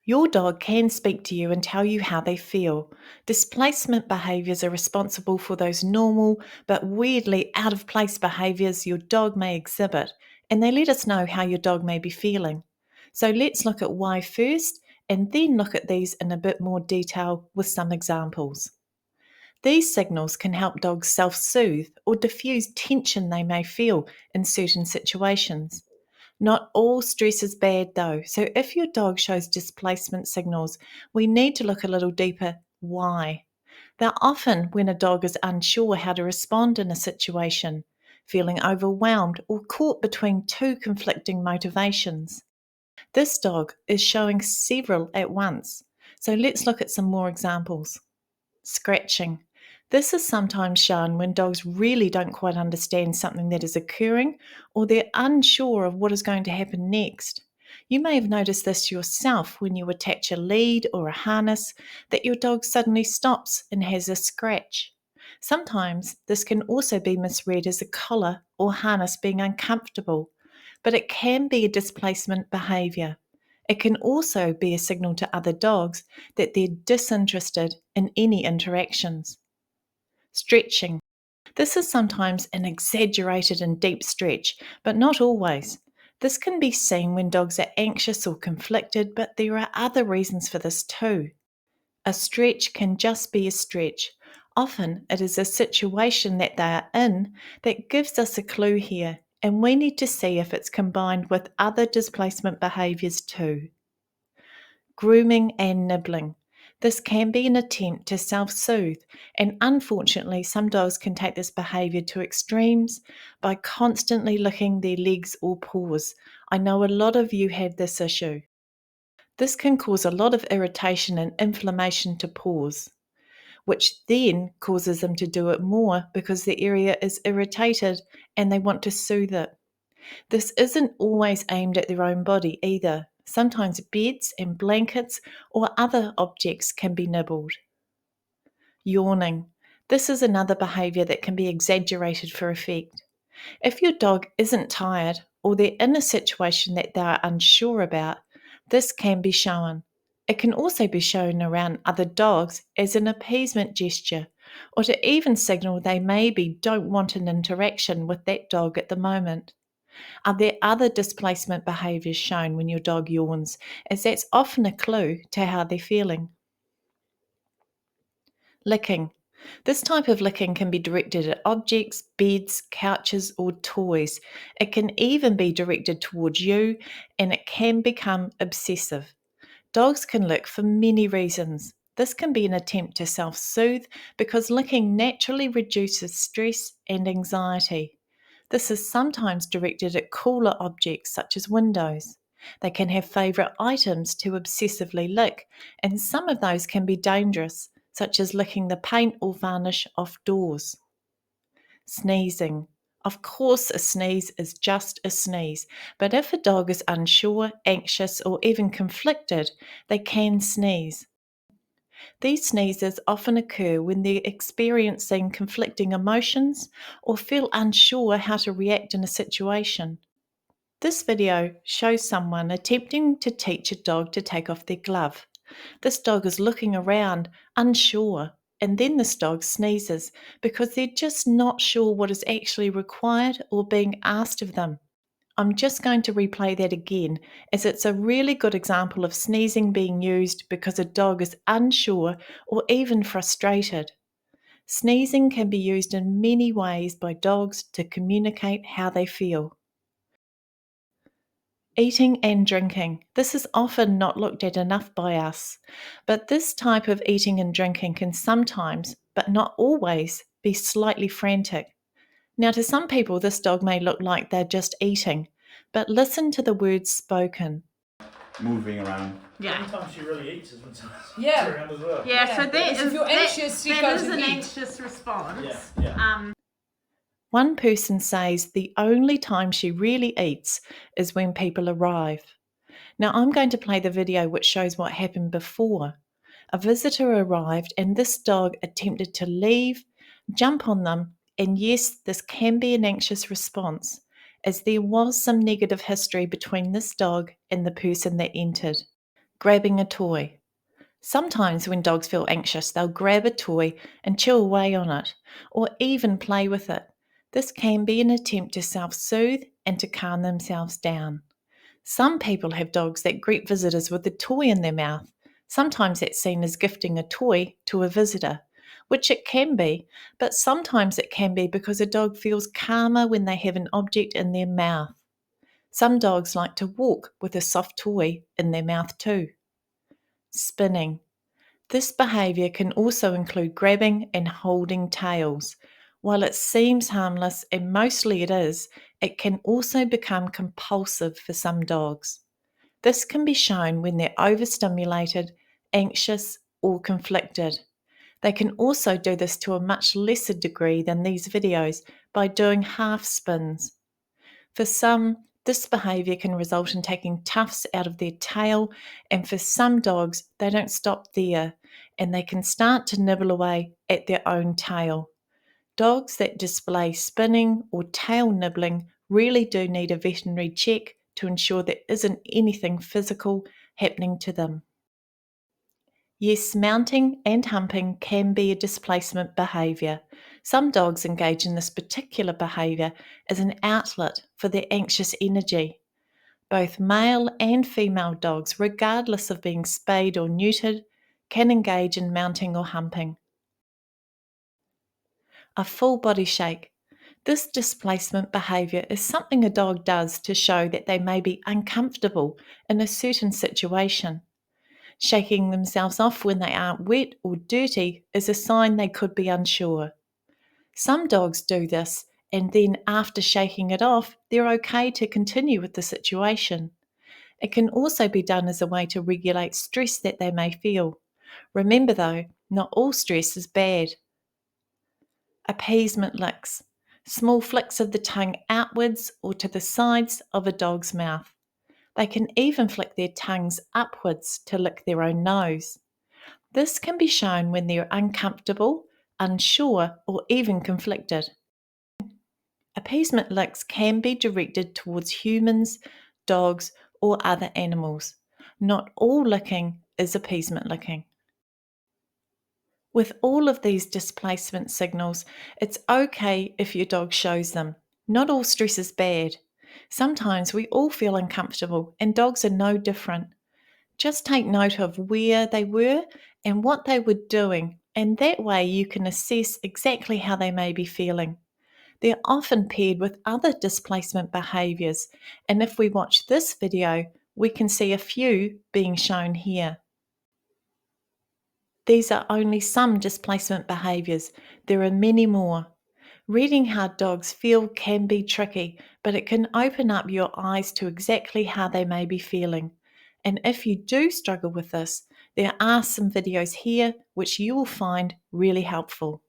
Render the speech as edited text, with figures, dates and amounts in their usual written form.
Your dog can speak to you and tell you how they feel. Displacement behaviours are responsible for those normal but weirdly out of place behaviours your dog may exhibit, and they let us know how your dog may be feeling. So let's look at why first, and then look at these in a bit more detail with some examples. These signals can help dogs self soothe or diffuse tension they may feel in certain situations. Not all stress is bad though, so if your dog shows displacement signals, we need to look a little deeper. Why? They're often when a dog is unsure how to respond in a situation, feeling overwhelmed or caught between two conflicting motivations. This dog is showing several at once, so let's look at some more examples. Scratching. This is sometimes shown when dogs really don't quite understand something that is occurring or they're unsure of what is going to happen next. You may have noticed this yourself when you attach a lead or a harness that your dog suddenly stops and has a scratch. Sometimes this can also be misread as a collar or harness being uncomfortable, but it can be a displacement behaviour. It can also be a signal to other dogs that they're disinterested in any interactions. Stretching. This is sometimes an exaggerated and deep stretch, but not always. This can be seen when dogs are anxious or conflicted, but there are other reasons for this too. A stretch can just be a stretch. Often it is a situation that they are in that gives us a clue here, and we need to see if it's combined with other displacement behaviours too. Grooming and nibbling. This can be an attempt to self soothe, and unfortunately, some dogs can take this behaviour to extremes by constantly licking their legs or paws. I know a lot of you have this issue. This can cause a lot of irritation and inflammation to paws, which then causes them to do it more because the area is irritated and they want to soothe it. This isn't always aimed at their own body either. Sometimes beds and blankets or other objects can be nibbled. Yawning. This is another behaviour that can be exaggerated for effect. If your dog isn't tired or they're in a situation that they are unsure about, this can be shown. It can also be shown around other dogs as an appeasement gesture or to even signal they maybe don't want an interaction with that dog at the moment. Are there other displacement behaviours shown when your dog yawns, as that's often a clue to how they're feeling? Licking. This type of licking can be directed at objects, beds, couches, or toys. It can even be directed towards you, and it can become obsessive. Dogs can lick for many reasons. This can be an attempt to self soothe because licking naturally reduces stress and anxiety. This is sometimes directed at cooler objects such as windows. They can have favourite items to obsessively lick, and some of those can be dangerous, such as licking the paint or varnish off doors. Sneezing. Of course, a sneeze is just a sneeze, but if a dog is unsure, anxious, or even conflicted, they can sneeze. These sneezes often occur when they're experiencing conflicting emotions or feel unsure how to react in a situation. This video shows someone attempting to teach a dog to take off their glove. This dog is looking around, unsure, and then this dog sneezes because they're just not sure what is actually required or being asked of them. I'm just going to replay that again, as it's a really good example of sneezing being used because a dog is unsure or even frustrated. Sneezing can be used in many ways by dogs to communicate how they feel. Eating and drinking. This is often not looked at enough by us, but this type of eating and drinking can sometimes, but not always, be slightly frantic. Now, to some people, this dog may look like they're just eating, but listen to the words spoken. Moving around. Yeah. Sometimes she really eats as when sometimes Yeah. around as well. Yeah, so Because if you're anxious, you that go is to an eat. anxious response. Yeah. One person says the only time she really eats is when people arrive. Now, I'm going to play the video which shows what happened before. A visitor arrived and this dog attempted to leave, jump on them, and yes, this can be an anxious response, as there was some negative history between this dog and the person that entered. Grabbing a toy. Sometimes when dogs feel anxious, they'll grab a toy and chew away on it, or even play with it. This can be an attempt to self-soothe and to calm themselves down. Some people have dogs that greet visitors with a toy in their mouth. Sometimes that's seen as gifting a toy to a visitor, which it can be, but sometimes it can be because a dog feels calmer when they have an object in their mouth. Some dogs like to walk with a soft toy in their mouth too. Spinning. This behaviour can also include grabbing and holding tails. While it seems harmless, and mostly it is, it can also become compulsive for some dogs. This can be shown when they're overstimulated, anxious, or conflicted. They can also do this to a much lesser degree than these videos by doing half spins. For some, this behaviour can result in taking tufts out of their tail, and for some dogs, they don't stop there and they can start to nibble away at their own tail. Dogs that display spinning or tail nibbling really do need a veterinary check to ensure there isn't anything physical happening to them. Yes, mounting and humping can be a displacement behaviour. Some dogs engage in this particular behaviour as an outlet for their anxious energy. Both male and female dogs, regardless of being spayed or neutered, can engage in mounting or humping. A full body shake. This displacement behaviour is something a dog does to show that they may be uncomfortable in a certain situation. Shaking themselves off when they aren't wet or dirty is a sign they could be unsure. Some dogs do this, and then after shaking it off, they're okay to continue with the situation. It can also be done as a way to regulate stress that they may feel. Remember though, not all stress is bad. Appeasement licks. Small flicks of the tongue outwards or to the sides of a dog's mouth. They can even flick their tongues upwards to lick their own nose. This can be shown when they're uncomfortable, unsure, or even conflicted. Appeasement licks can be directed towards humans, dogs, or other animals. Not all licking is appeasement licking. With all of these displacement signals, it's okay if your dog shows them. Not all stress is bad. Sometimes we all feel uncomfortable, and dogs are no different. Just take note of where they were and what they were doing, and that way you can assess exactly how they may be feeling. They're often paired with other displacement behaviours, and if we watch this video, we can see a few being shown here. These are only some displacement behaviours. There are many more. Reading how dogs feel can be tricky, but it can open up your eyes to exactly how they may be feeling. And if you do struggle with this, there are some videos here which you will find really helpful.